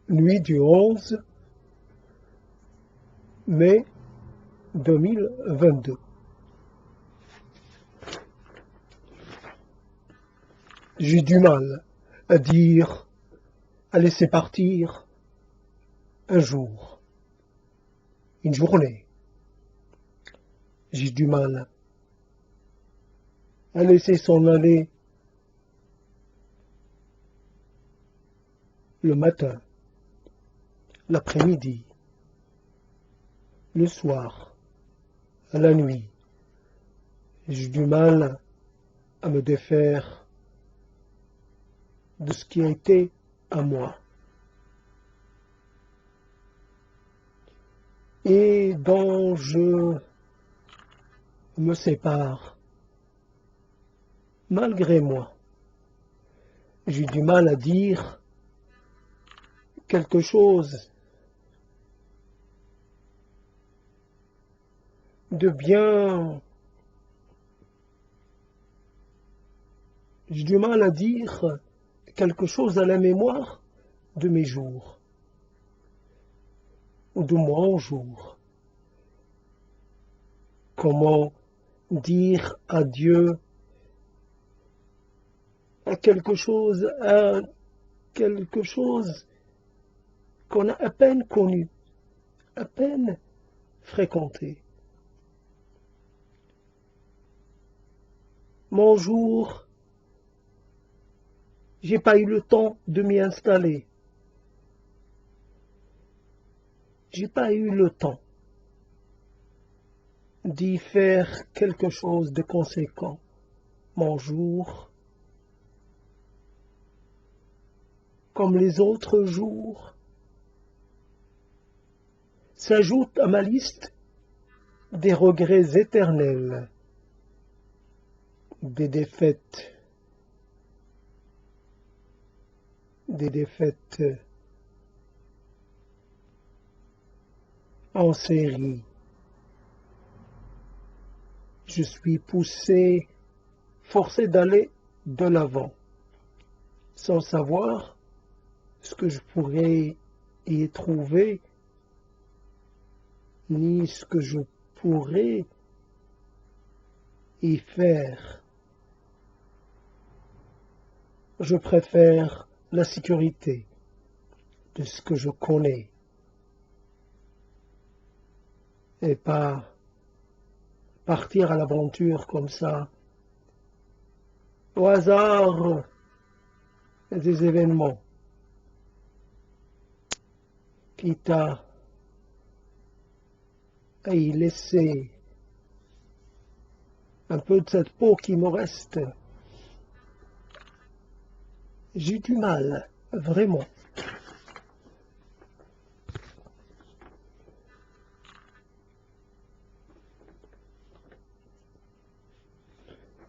Nuit du 11 mai 2022. J'ai du mal à dire, à laisser partir un jour, une journée. J'ai du mal à laisser s'en aller le matin, l'après-midi, le soir, à la nuit. J'ai du mal à me défaire de ce qui a été à moi. Et dont je me sépare, malgré moi. J'ai du mal à dire quelque chose de bien. J'ai du mal à dire quelque chose à la mémoire de mes jours, ou de moi en jour. Comment dire adieu à quelque chose qu'on a à peine connu, à peine fréquenté. Mon jour, j'ai pas eu le temps de m'y installer. J'ai pas eu le temps d'y faire quelque chose de conséquent. Mon jour, comme les autres jours, s'ajoute à ma liste des regrets éternels, des défaites en série. Je suis forcé d'aller de l'avant, sans savoir ce que je pourrais y trouver, ni ce que je pourrais y faire. Je préfère la sécurité de ce que je connais et pas partir à l'aventure comme ça, au hasard des événements, quitte à y laisser un peu de cette peau qui me reste. J'ai du mal, vraiment.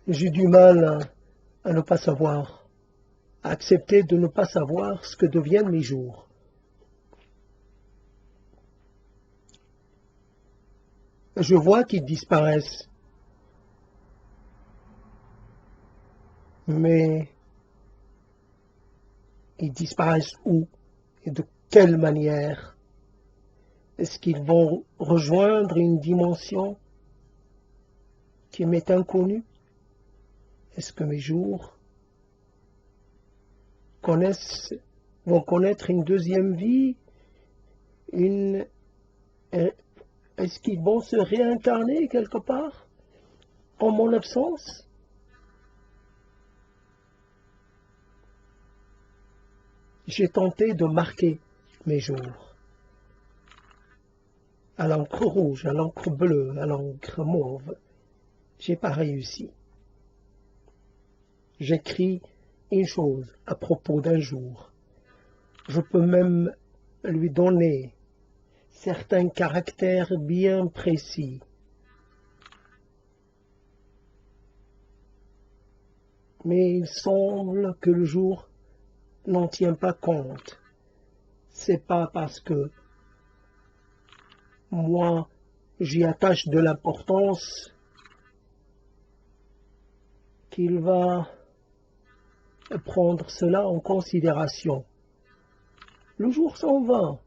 J'ai du mal à ne pas savoir, à accepter de ne pas savoir ce que deviennent mes jours. Je vois qu'ils disparaissent, mais ils disparaissent où et de quelle manière? Est-ce qu'ils vont rejoindre une dimension qui m'est inconnue? Est-ce que mes jours vont connaître une deuxième vie? Est-ce qu'ils vont se réincarner quelque part en mon absence? J'ai tenté de marquer mes jours à l'encre rouge, à l'encre bleue, à l'encre mauve. J'ai pas réussi. J'écris une chose à propos d'un jour. Je peux même lui donner certains caractères bien précis. Mais il semble que le jour n'en tient pas compte. C'est pas parce que moi j'y attache de l'importance qu'il va prendre cela en considération. Le jour s'en va.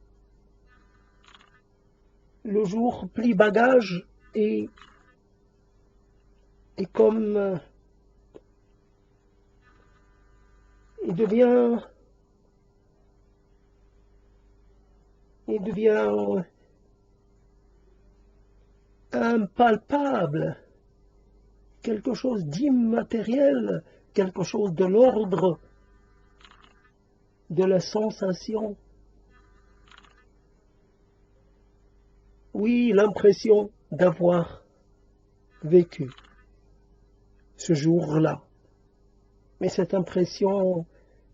Le jour plie bagage et comme il devient impalpable, quelque chose d'immatériel, quelque chose de l'ordre de la sensation. Oui, l'impression d'avoir vécu ce jour-là. Mais cette impression,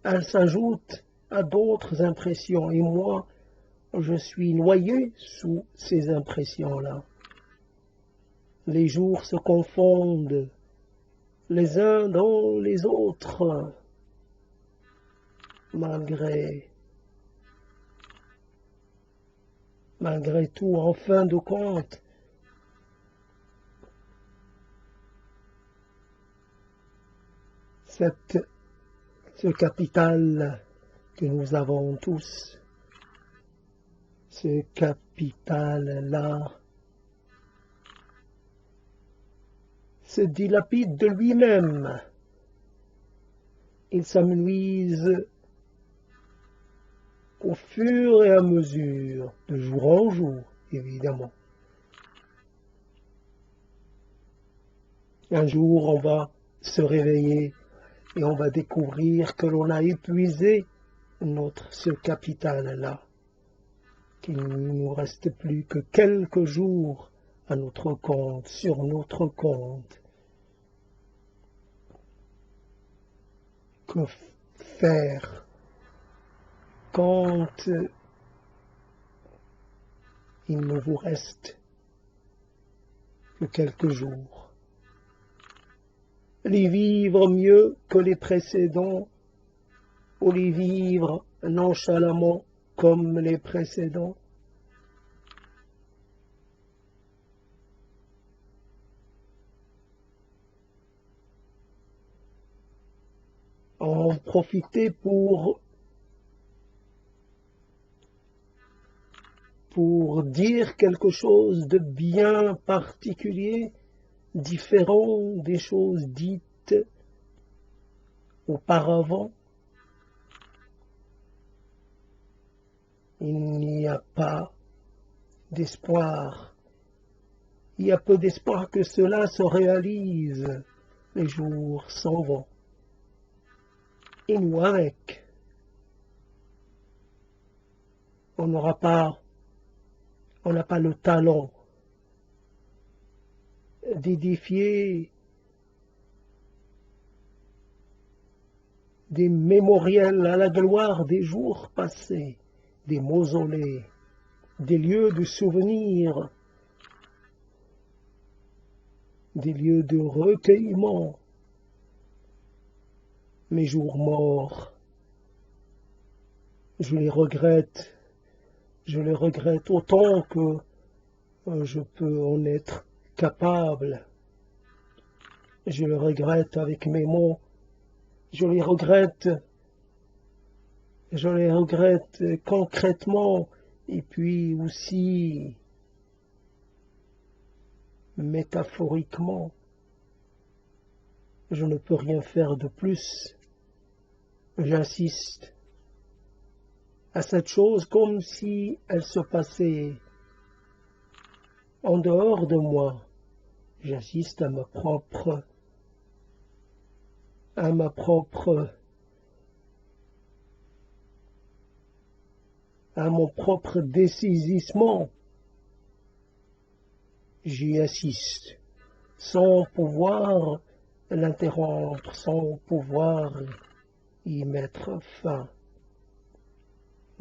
elle s'ajoute à d'autres impressions. Et moi, je suis noyé sous ces impressions-là. Les jours se confondent les uns dans les autres, malgré tout, en fin de compte, ce capital que nous avons tous, ce capital-là, se dilapide de lui-même. Il s'amenuise au fur et à mesure, de jour en jour, évidemment. Un jour, on va se réveiller et on va découvrir que l'on a épuisé ce capital-là, qu'il ne nous reste plus que quelques jours à notre compte, sur notre compte. Que faire quand il ne vous reste que quelques jours? Les vivre mieux que les précédents, ou les vivre nonchalamment comme les précédents? En profiter pour dire quelque chose de bien particulier, différent des choses dites auparavant. Il n'y a pas d'espoir. Il y a peu d'espoir que cela se réalise. Les jours s'en vont. Et nous avec. On n'a pas le talent d'édifier des mémoriels à la gloire des jours passés, des mausolées, des lieux de souvenirs, des lieux de recueillement. Mes jours morts, je les regrette autant que je peux en être capable. Je le regrette avec mes mots, je les regrette concrètement et puis aussi métaphoriquement. Je ne peux rien faire de plus. J'insiste à cette chose comme si elle se passait en dehors de moi. J'assiste à mon propre dessaisissement. J'y assiste sans pouvoir l'interrompre, sans pouvoir y mettre fin.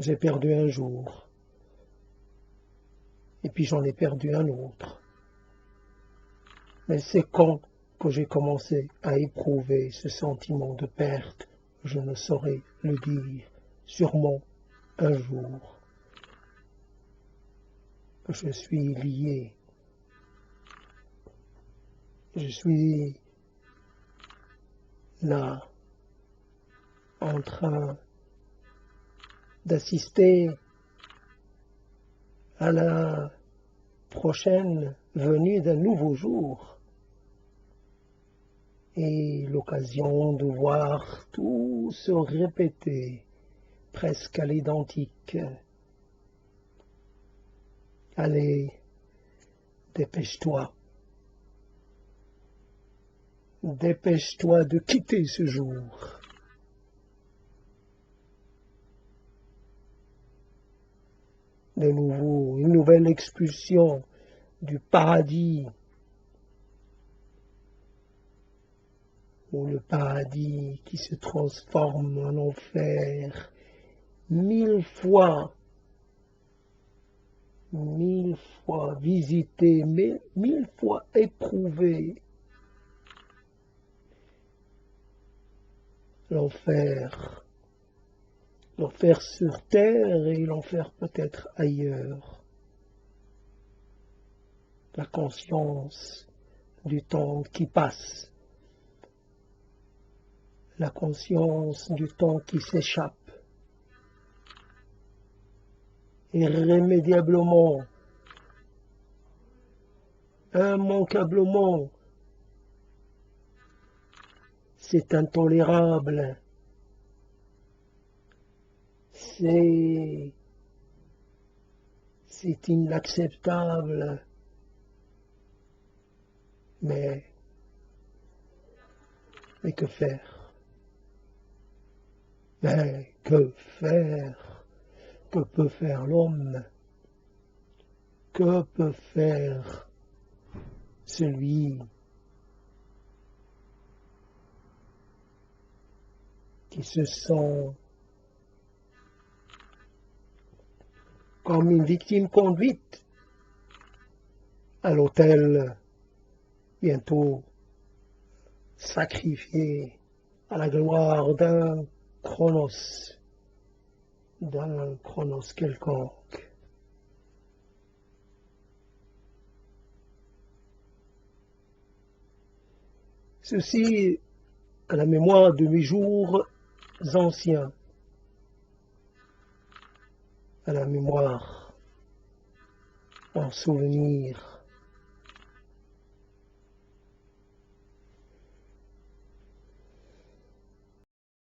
J'ai perdu un jour, et puis j'en ai perdu un autre. Mais c'est quand que j'ai commencé à éprouver ce sentiment de perte, je ne saurais le dire, sûrement un jour. Je suis lié. Je suis là, en train d'assister à la prochaine venue d'un nouveau jour et l'occasion de voir tout se répéter presque à l'identique. Allez, dépêche-toi. Dépêche-toi de quitter ce jour. De nouveau, une nouvelle expulsion du paradis, ou le paradis qui se transforme en enfer 1000 fois visité, 1000 fois éprouvé. L'enfer sur terre et l'enfer peut-être ailleurs. La conscience du temps qui passe, la conscience du temps qui s'échappe, irrémédiablement, immanquablement. C'est intolérable. C'est inacceptable. Mais que faire? Mais que faire? Que peut faire l'homme? Que peut faire celui qui se sent comme une victime conduite à l'autel, bientôt sacrifié à la gloire d'un Chronos quelconque. Ceci à la mémoire de mes jours anciens, à la mémoire, en souvenir